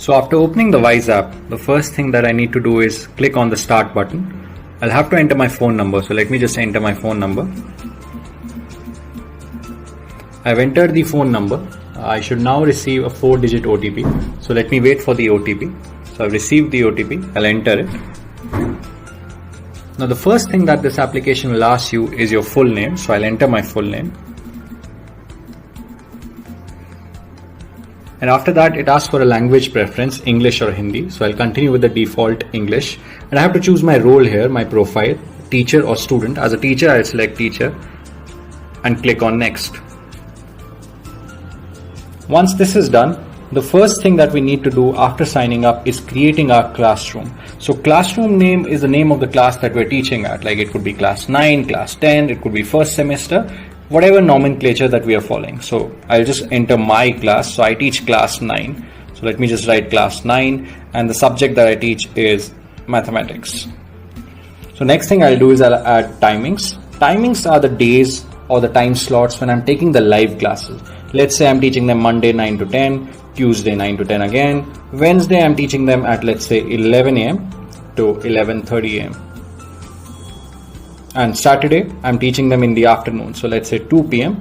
So after opening the Wise app, the first thing that I need to do is click on the start button. I'll have to enter my phone number, so let me just enter my phone number. I've entered the phone number. I should now receive a 4-digit OTP. So let me wait for the OTP. So I've received the OTP, I'll enter it. Now the first thing that this application will ask you is your full name, so I'll enter my full name. And after that, it asks for a language preference, English or Hindi. So I'll continue with the default English. And I have to choose my role here, my profile, teacher or student. As a teacher, I'll select teacher and click on next. Once this is done, the first thing that we need to do after signing up is creating our classroom. So classroom name is the name of the class that we're teaching at. Like it could be class 9, class 10, it could be first semester, whatever nomenclature that we are following. So I'll just enter my class. So I teach class 9. So let me just write class 9, and the subject that I teach is mathematics. So next thing I'll do is I'll add timings. Timings are the days or the time slots when I'm taking the live classes. Let's say I'm teaching them Monday 9 to 10, Tuesday 9 to 10 again. Wednesday I'm teaching them at, let's say, 11 a.m. to 11:30 a.m. And Saturday I'm teaching them in the afternoon. So let's say 2 p.m.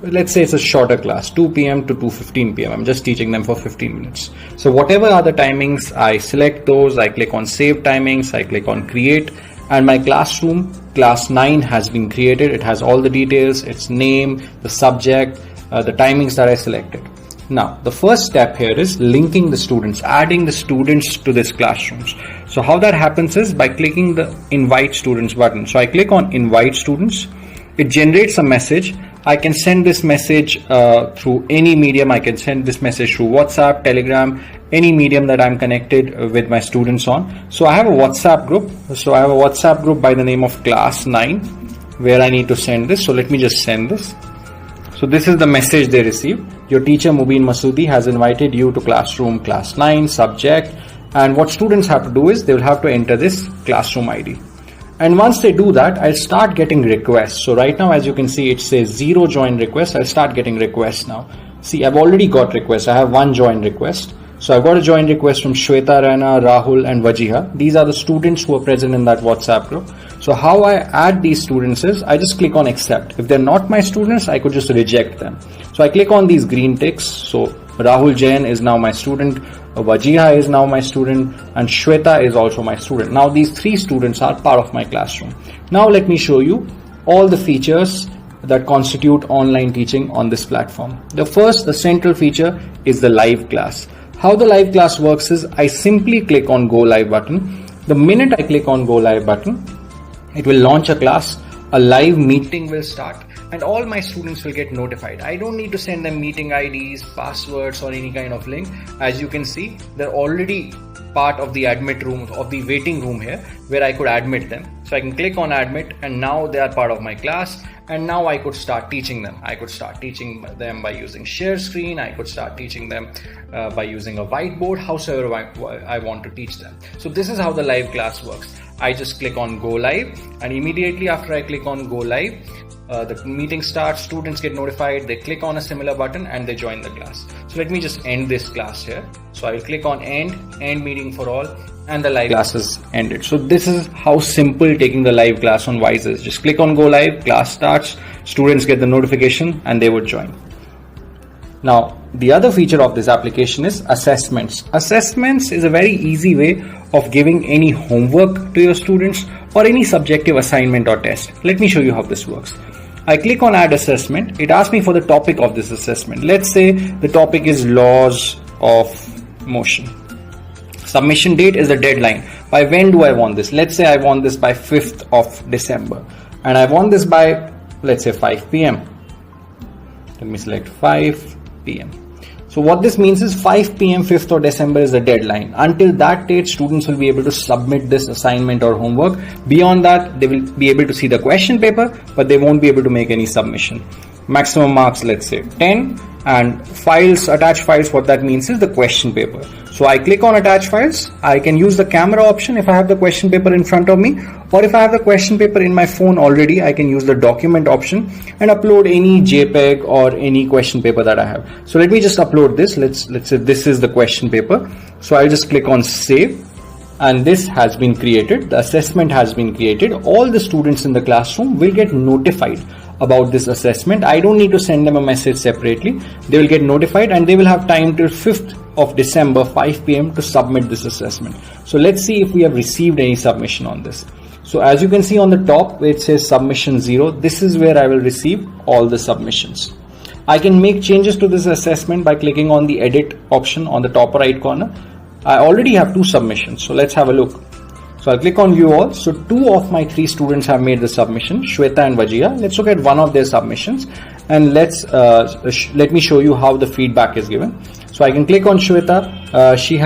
Let's say it's a shorter class, 2 p.m. to 2:15 p.m. I'm just teaching them for 15 minutes. So whatever are the timings, I select those, I click on save timings, I click on create, and my classroom, class 9, has been created. It has all the details, its name, the subject, the timings that I selected. Now, the first step here is linking the students, adding the students to this classrooms. So how that happens is by clicking the invite students button. So I click on invite students. It generates a message. I can send this message through any medium. I can send this message through WhatsApp, Telegram, any medium that I'm connected with my students on. So I have a WhatsApp group. So I have a WhatsApp group by the name of class 9 where I need to send this. So let me just send this. So this is the message they receive. Your teacher Mubin Masoodi has invited you to classroom class 9 subject. And what students have to do is they will have to enter this classroom ID. And once they do that, I'll start getting requests. So right now, as you can see, it says 0 join requests. I'll start getting requests now. See, I've already got requests. I have 1 join request. So I've got a join request from Shweta, Rana, Rahul and Wajiha. These are the students who are present in that WhatsApp group. So how I add these students is I just click on accept. If they're not my students, I could just reject them. So I click on these green ticks. So Rahul Jain is now my student, Wajiha is now my student, and Shweta is also my student. Now these 3 students are part of my classroom. Now let me show you all the features that constitute online teaching on this platform. The central feature is the live class. How the live class works is I simply click on go live button. The minute I click on go live button, it will launch a class, a live meeting will start, and all my students will get notified. I don't need to send them meeting IDs, passwords or any kind of link. As you can see, they're already part of the admit room, of the waiting room here, where I could admit them. So I can click on admit and now they are part of my class, and now I could start teaching them. I could start teaching them by using share screen. I could start teaching them by using a whiteboard, however I want to teach them. So this is how the live class works. I just click on go live, and immediately after I click on go live, the meeting starts, students get notified, they click on a similar button and they join the class. So let me just end this class here. So I will click on end meeting for all, and the live class is ended. So this is how simple taking the live class on Wise is. Just click on go live, class starts, students get the notification and they would join. Now, the other feature of this application is assessments. Assessments is a very easy way of giving any homework to your students or any subjective assignment or test. Let me show you how this works. I click on add assessment. It asks me for the topic of this assessment. Let's say the topic is laws of motion. Submission date is the deadline. By when do I want this? Let's say I want this by 5th of December. And I want this by, let's say, 5 p.m. Let me select 5 p.m. So what this means is 5 p.m. 5th of December is the deadline. Until that date, students will be able to submit this assignment or homework. Beyond that, they will be able to see the question paper, but they won't be able to make any submission. Maximum marks, let's say 10, And files, attach files, what that means is the question paper. So I click on attach files. I can use the camera option if I have the question paper in front of me, or if I have the question paper in my phone already, I can use the document option and upload any JPEG or any question paper that I have. So let me just upload this. Let's say this is the question paper. So I'll just click on save, and this has been created. The assessment has been created. All the students in the classroom will get notified about this assessment. I don't need to send them a message separately. They will get notified, and they will have time till 5th of December 5 p.m. to submit this assessment. So let's see if we have received any submission on this. So as you can see on the top where it says submission 0, this is where I will receive all the submissions. I can make changes to this assessment by clicking on the edit option on the top right corner. I already have 2 submissions, so let's have a look. So I'll click on view all. So 2 of my 3 students have made the submission, Shweta and Vajia. Let's look at one of their submissions, and let me show you how the feedback is given. So I can click on Shweta. She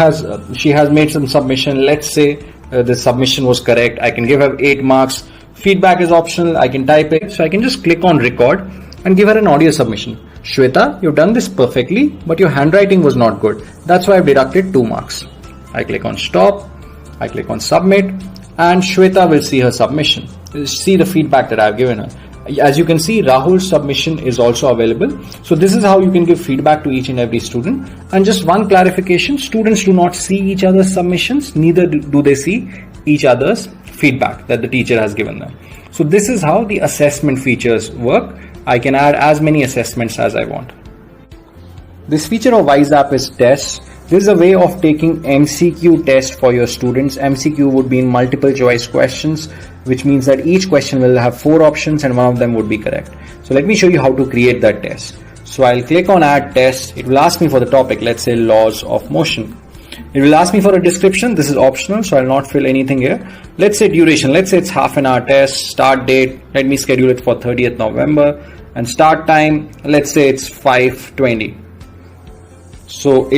has made some submission. Let's say the submission was correct. I can give her 8 marks. Feedback is optional. I can type it. So I can just click on record and give her an audio submission. Shweta, you've done this perfectly, but your handwriting was not good. That's why I've deducted 2 marks. I click on stop. I click on submit, and Shweta will see her submission. See the feedback that I've given her. As you can see, Rahul's submission is also available. So this is how you can give feedback to each and every student. And just one clarification, students do not see each other's submissions, neither do they see each other's feedback that the teacher has given them. So this is how the assessment features work. I can add as many assessments as I want. This feature of WiseApp is tests. This is a way of taking MCQ test for your students. MCQ would be in multiple choice questions, which means that each question will have 4 options and one of them would be correct. So let me show you how to create that test. So I'll click on add test. It will ask me for the topic, let's say laws of motion. It will ask me for a description. This is optional, so I'll not fill anything here. Let's say duration. Let's say it's half an hour test. Start date. Let me schedule it for 30th November. And start time. Let's say it's 5:20. So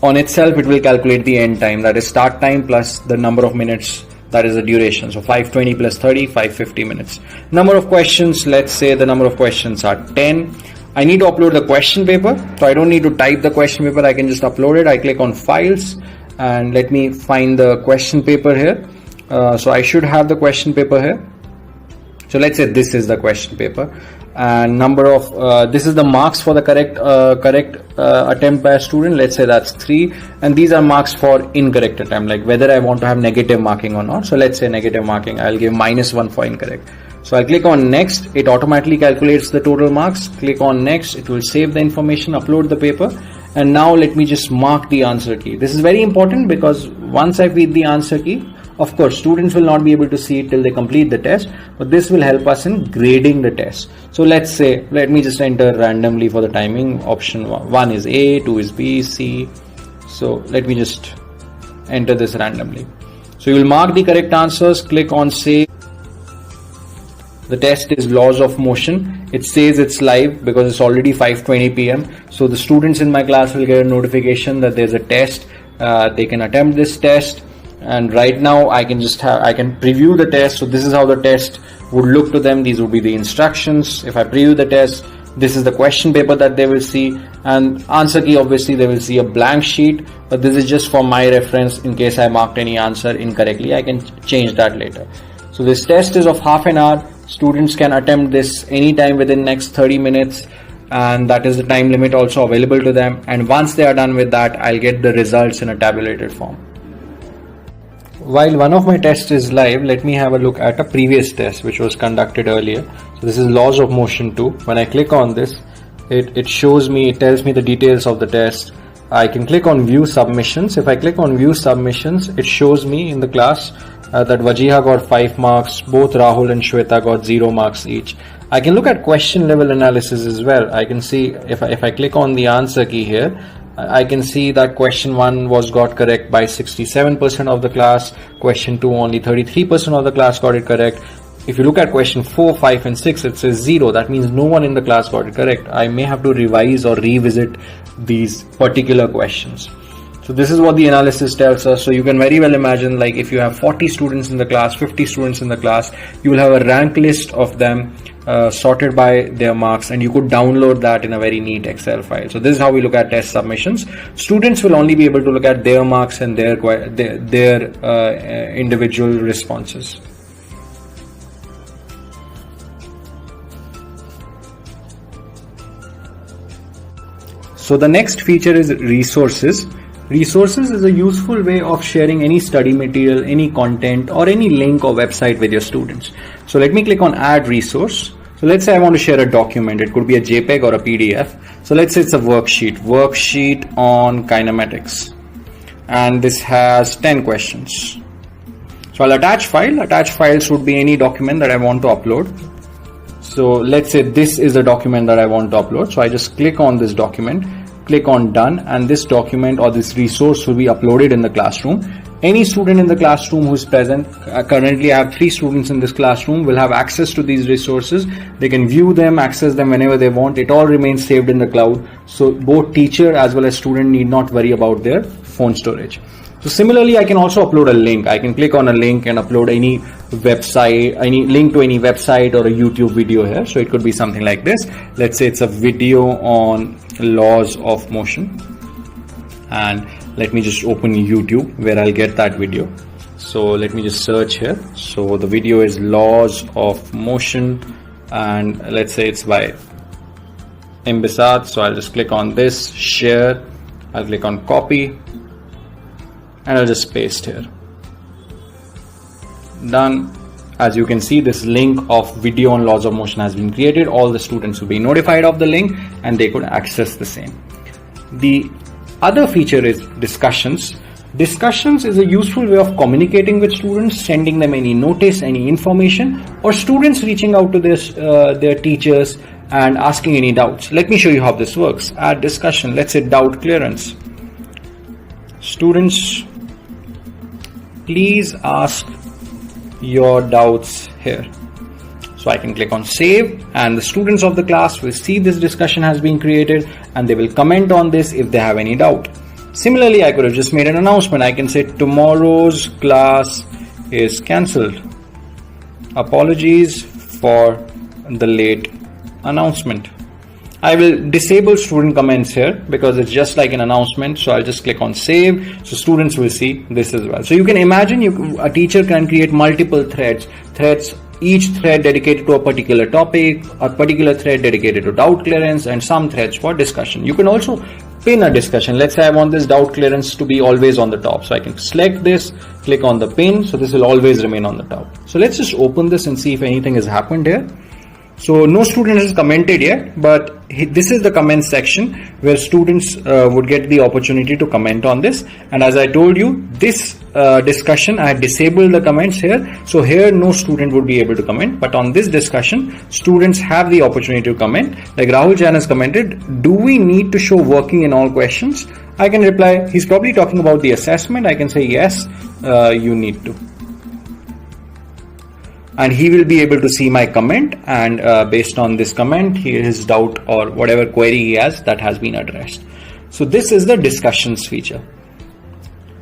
on itself, it will calculate the end time. That is start time plus the number of minutes. That is the duration. So 5:20 plus 30, 550 minutes. Number of questions. Let's say the number of questions are 10. I need to upload the question paper, so I don't need to type the question paper. I can just upload it. I click on files, and let me find the question paper here. So I should have the question paper here. So let's say this is the question paper, and this is the marks for the correct attempt by a student. Let's say that's 3, and these are marks for incorrect attempt, like whether I want to have negative marking or not. So let's say negative marking, I'll give -1 for incorrect. So I'll click on next. It automatically calculates the total marks. Click on next. It will save the information, upload the paper. And now let me just mark the answer key. This is very important because once I feed the answer key, of course, students will not be able to see it till they complete the test, but this will help us in grading the test. So let's say, let me just enter randomly for the timing. Option 1 is A, 2 is B, C. So let me just enter this randomly. So you will mark the correct answers, click on save. The test is laws of motion. It says it's live because it's already 5:20 p.m. So the students in my class will get a notification that there's a test. They can attempt this test, and right now I can preview the test. So this is how the test would look to them. These would be the instructions. If I preview the test, this is the question paper that they will see, and answer key, obviously they will see a blank sheet, but this is just for my reference in case I marked any answer incorrectly. I can change that later. So this test is of half an hour. Students can attempt this anytime within next 30 minutes, and that is the time limit also available to them. And once they are done with that, I'll get the results in a tabulated form. While one of my tests is live, let me have a look at a previous test which was conducted earlier. So this is laws of motion 2. When I click on this, it tells me the details of the test. I can click on view submissions. If I click on view submissions, it shows me in the class that Vajiha got 5 marks, both Rahul and Shweta got 0 marks each. I can look at question level analysis as well. I can see if I click on the answer key here, I can see that question 1 was got correct by 67% of the class, question 2 only 33% of the class got it correct. If you look at question 4, 5 and 6, it says 0. That means no one in the class got it correct. I may have to revise or revisit these particular questions. So this is what the analysis tells us. So you can very well imagine, like if you have 40 students in the class, 50 students in the class, you will have a rank list of them sorted by their marks, and you could download that in a very neat Excel file. So this is how we look at test submissions. Students will only be able to look at their marks and their individual responses. So the next feature is resources. Resources is a useful way of sharing any study material, any content, or any link or website with your students. So let me click on add resource. So let's say I want to share a document. It could be a JPEG or a PDF. So let's say it's a worksheet on kinematics. And this has 10 questions. So I'll attach file. Attach files would be any document that I want to upload. So let's say this is a document that I want to upload. So I just click on this document, click on done, and this document or this resource will be uploaded in the classroom. Any student in the classroom who is present, currently I have 3 students in this classroom, will have access to these resources. They can view them, access them whenever they want. It all remains saved in the cloud. So both teacher as well as student need not worry about their phone storage. So similarly, I can also upload a link. I can click on a link and upload any website, any link to any website or a YouTube video here. So it could be something like this. Let's say it's a video on laws of motion. And let me just open YouTube where I'll get that video. So let me just search here. So the video is laws of motion, and let's say it's by Imbisat. So I'll just click on this, share. I'll click on copy. And I'll just paste here. Done. As you can see, this link of video on laws of motion has been created. All the students will be notified of the link and they could access the same. The other feature is discussions. Discussions is a useful way of communicating with students, sending them any notice, any information, or students reaching out to their teachers and asking any doubts. Let me show you how this works. Add discussion. Let's say doubt clearance. Students, please ask your doubts here. So I can click on save, and the students of the class will see this discussion has been created and they will comment on this if they have any doubt. Similarly, I could have just made an announcement. I can say tomorrow's class is cancelled. Apologies for the late announcement. I will disable student comments here because it's just like an announcement. So I'll just click on save. So students will see this as well. So you can imagine a teacher can create multiple threads, each thread dedicated to a particular topic, a particular thread dedicated to doubt clearance, and some threads for discussion. You can also pin a discussion. Let's say I want this doubt clearance to be always on the top. So I can select this, click on the pin. So this will always remain on the top. So let's just open this and see if anything has happened here. So no student has commented yet, but this is the comment section where students would get the opportunity to comment on this. And as I told you, this discussion, I had disabled the comments here. So here no student would be able to comment, but on this discussion, students have the opportunity to comment. Like Rahul Jain has commented, do we need to show working in all questions? I can reply, he's probably talking about the assessment. I can say, yes, you need to. And he will be able to see my comment, and based on this comment, his doubt or whatever query he has, that has been addressed. So this is the discussions feature.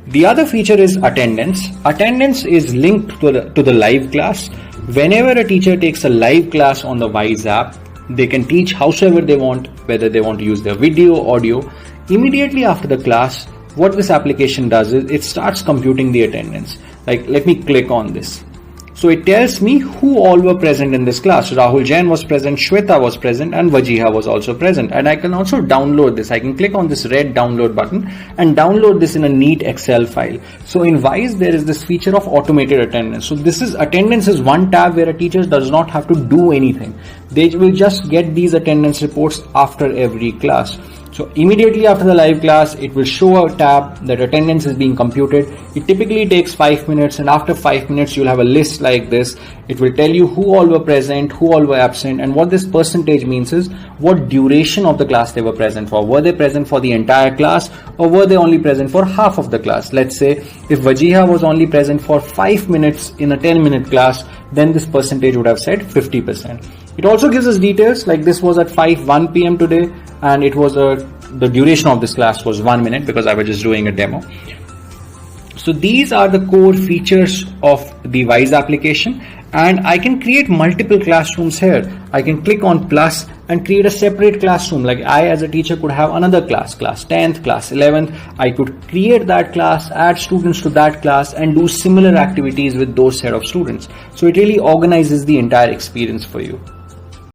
The other feature is attendance. Attendance is linked to the live class. Whenever a teacher takes a live class on the Wise app, they can teach howsoever they want, whether they want to use their video, audio. Immediately after the class, what this application does is it starts computing the attendance. Like, let me click on this. So it tells me who all were present in this class. Rahul Jain was present, Shweta was present, and Vajiha was also present. And I can also download this. I can click on this red download button and download this in a neat Excel file. So in Wise, there is this feature of automated attendance. So attendance is one tab where a teacher does not have to do anything. They will just get these attendance reports after every class. So immediately after the live class, it will show a tab that attendance is being computed. It typically takes 5 minutes, and after 5 minutes, you'll have a list like this. It will tell you who all were present, who all were absent, and what this percentage means is what duration of the class they were present for. Were they present for the entire class, or were they only present for half of the class? Let's say if Vajiha was only present for 5 minutes in a 10-minute class, then this percentage would have said 50%. It also gives us details like this was at 1 p.m. today, and it was the duration of this class was 1 minute because I was just doing a demo. So these are the core features of the Wise application, and I can create multiple classrooms here. I can click on plus and create a separate classroom. Like I as a teacher could have another class 10th, class 11th. I could create that class, add students to that class and do similar activities with those set of students. So it really organizes the entire experience for you.